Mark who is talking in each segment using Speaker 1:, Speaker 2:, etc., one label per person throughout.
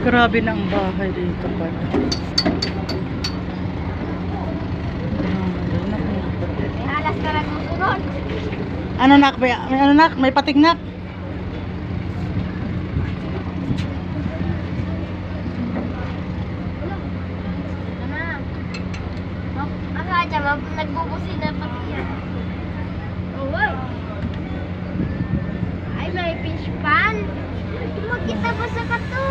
Speaker 1: Grabe na ang bahay dito pala.
Speaker 2: May halas ka lang susunod.
Speaker 1: Ano nak? May ano nak? May pating nak?
Speaker 2: Nagbubusin na pati yan. Oh, ay, may fish pan. Magkita ba sa kato?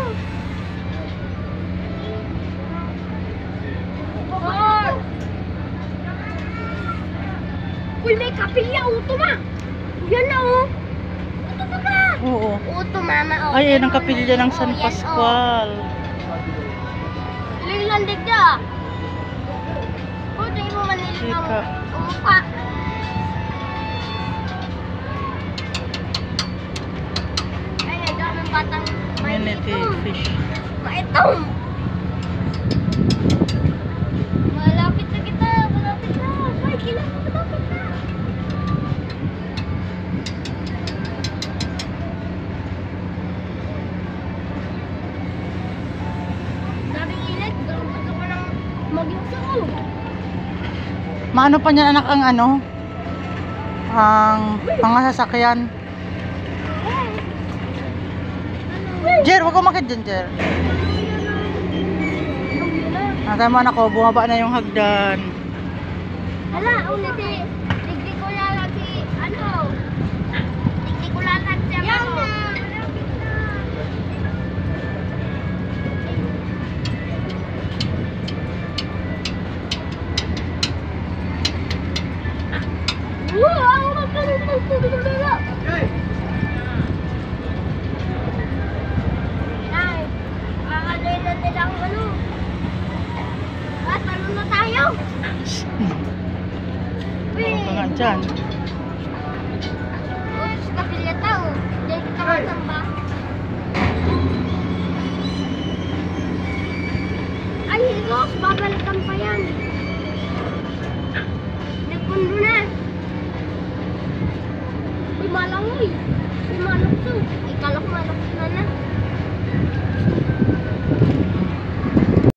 Speaker 2: Uy, may kapilya. Uto ma. Yan na oh. Uto ka ba?
Speaker 1: Oo.
Speaker 2: Uto mama. Oh.
Speaker 1: Ay, yan ang kapilya ng San Pascual.
Speaker 2: Lilandig na. Uto mo maniligaw.
Speaker 1: Sika.
Speaker 2: Umupa. Ay, ay, daming batang
Speaker 1: Manatee fish.
Speaker 2: Maitong. Malapit na kita. Malapit na. Ay, kailan mo malapit na. Daming init. Gusto ko nang maging sako.
Speaker 1: Maano pa niyan anak ang ano? Ang mga sasakyan. Jer, wag umakit dyan, Jer. Natay mo anak ko, bumaba na yung hagdan.
Speaker 2: Hala, ulit eh. Digdi ko lalaki. Ano? Digdi ko lalaki siya. Yan na. Malapit na. Wow, ang magkano. Ay, kakaloy na nila ang ano. Ah, talo na tayo.
Speaker 1: Ano pa nga dyan?
Speaker 2: Oops, kapilya tao. Diyan kita masamba. Ay, Hilos, babalikan pa yan.